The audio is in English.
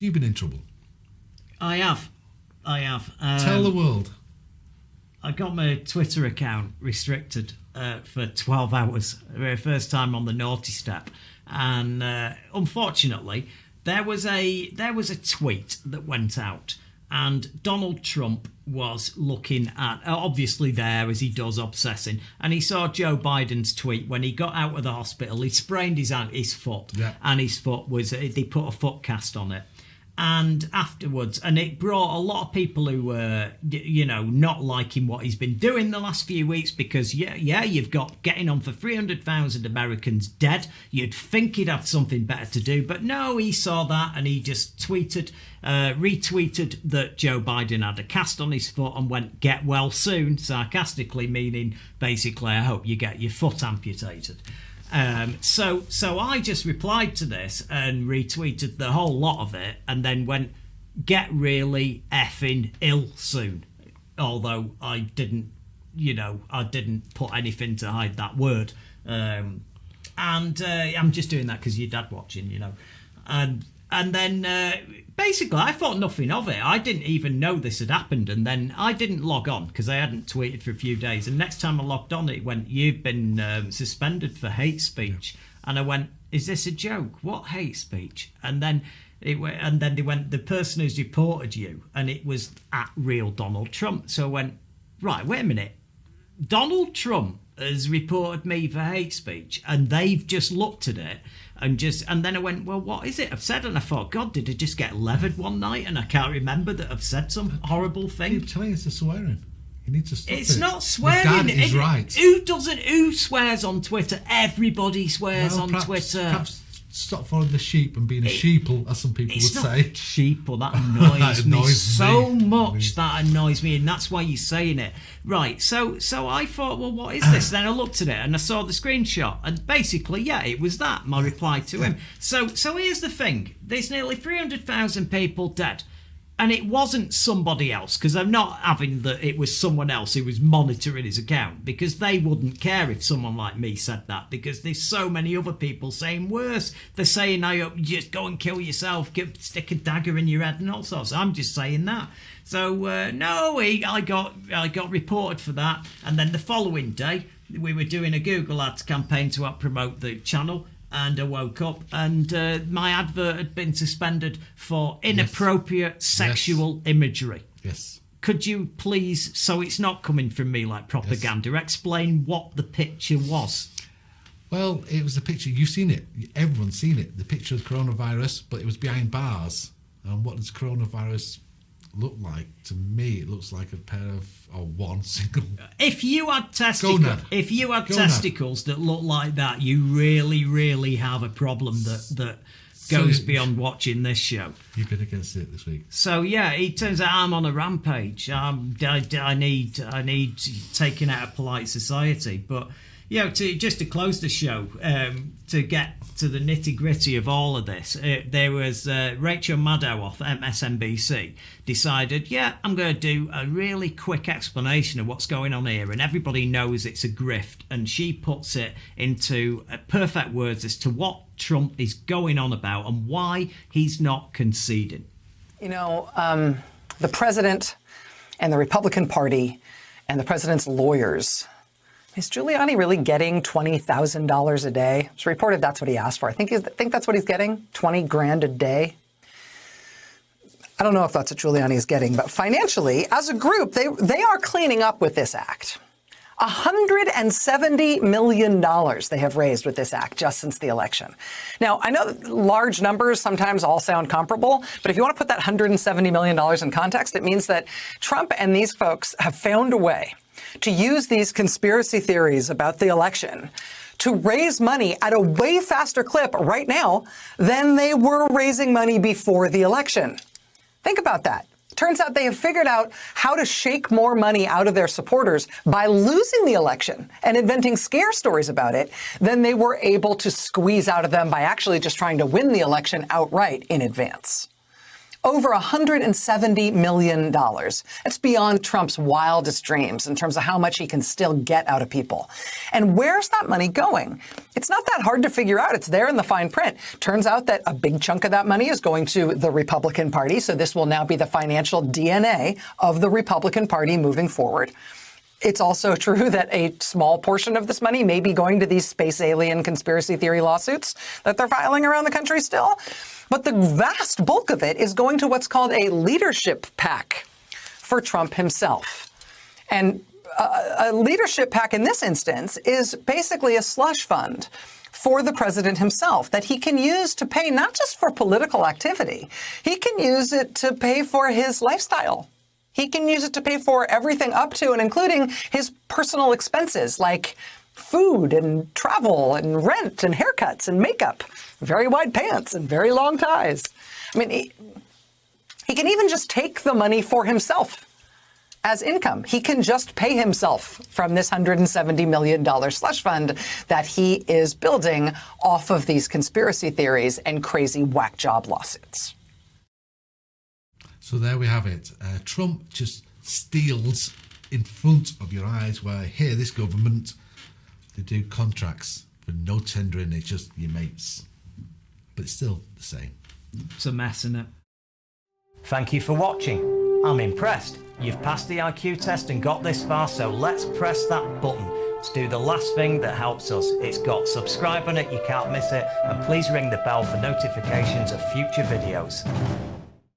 You've been in trouble. I have. Tell the world. I got my Twitter account restricted for 12 hours. First time on the naughty step. And unfortunately, there was a tweet that went out. And Donald Trump was looking at, obviously there, as he does, obsessing. And he saw Joe Biden's tweet when he got out of the hospital. He sprained his foot. Yeah. And his foot was, they put a foot cast on it. And afterwards, and it brought a lot of people who were, not liking what he's been doing the last few weeks because, you've got getting on for 300,000 Americans dead. You'd think he'd have something better to do. But no, he saw that and he just retweeted that Joe Biden had a cast on his foot and went, get well soon, sarcastically meaning, basically, I hope you get your foot amputated. So I just replied to this and retweeted the whole lot of it and then went, get really effing ill soon. Although I didn't put anything to hide that word. And I'm just doing that because your dad watching, And then basically I thought nothing of it. I didn't even know this had happened. And then I didn't log on because I hadn't tweeted for a few days. And next time I logged on, it went, you've been suspended for hate speech. And I went, is this a joke? What hate speech? And then they went, the person who's reported you. And it was at real Donald Trump. So I went, right, wait a minute. Donald Trump has reported me for hate speech. And they've just looked at it. And then I went, well, what is it I've said? And I thought, God, did I just get levered one night? And I can't remember that I've said some horrible thing. Keep telling us to swearing. You need to stop it. It's not swearing. Your dad is right. Who swears on Twitter? Everybody swears on Twitter. Perhaps stop following the sheep and being a sheeple, as some people would say. It's not sheeple. That annoys me so much. That annoys me, and that's why you're saying it. Right, so I thought, well, what is this? Then I looked at it and I saw the screenshot, and basically, it was that, my reply to him. So here's the thing. There's nearly 300,000 people dead. And it wasn't somebody else, because I'm not having that it was someone else who was monitoring his account, because they wouldn't care if someone like me said that, because there's so many other people saying worse. They're saying, I hope you just go and kill yourself, stick a dagger in your head and all sorts. I'm just saying that. So, I got reported for that. And then the following day, we were doing a Google Ads campaign to help promote the channel. And I woke up and my advert had been suspended for inappropriate sexual imagery. Yes. Could you please, so it's not coming from me like propaganda, explain what the picture was? Well, it was a picture, you've seen it, everyone's seen it, the picture of coronavirus, but it was behind bars. And what does coronavirus look like? To me, it looks like a pair of, or one single. If you had testicles that look like that, you really, really have a problem that goes beyond watching this show. You've been against it this week. So it turns out I'm on a rampage. I need taken out of polite society, but. To close the show, to get to the nitty-gritty of all of this, there was Rachel Maddow off MSNBC decided, I'm going to do a really quick explanation of what's going on here, and everybody knows it's a grift, and she puts it into perfect words as to what Trump is going on about and why he's not conceding. The president and the Republican Party and the president's lawyers, is Giuliani really getting $20,000 a day? It's reported that's what he asked for. I think that's what he's getting, $20,000 a day. I don't know if that's what Giuliani is getting, but financially, as a group, they are cleaning up with this act. $170 million they have raised with this act just since the election. Now, I know large numbers sometimes all sound comparable, but if you want to put that $170 million in context, it means that Trump and these folks have found a way to use these conspiracy theories about the election to raise money at a way faster clip right now than they were raising money before the election. Think about that. Turns out they have figured out how to shake more money out of their supporters by losing the election and inventing scare stories about it than they were able to squeeze out of them by actually just trying to win the election outright in advance. Over $170 million. It's beyond Trump's wildest dreams in terms of how much he can still get out of people. And where's that money going? It's not that hard to figure out. It's there in the fine print. Turns out that a big chunk of that money is going to the Republican Party, so this will now be the financial DNA of the Republican Party moving forward. It's also true that a small portion of this money may be going to these space alien conspiracy theory lawsuits that they're filing around the country still. But the vast bulk of it is going to what's called a leadership PAC for Trump himself. And a leadership PAC in this instance is basically a slush fund for the president himself that he can use to pay not just for political activity, he can use it to pay for his lifestyle. He can use it to pay for everything up to and including his personal expenses like food and travel and rent and haircuts and makeup, very wide pants and very long ties. I mean, he can even just take the money for himself as income. He can just pay himself from this $170 million slush fund that he is building off of these conspiracy theories and crazy whack job lawsuits. So there we have it. Trump just steals in front of your eyes, where here, this government, they do contracts for no tendering, it's just your mates. But it's still the same. It's a mess, isn't it? Thank you for watching. I'm impressed. You've passed the IQ test and got this far, so let's press that button to do the last thing that helps us. It's got subscribe on it, you can't miss it, and please ring the bell for notifications of future videos.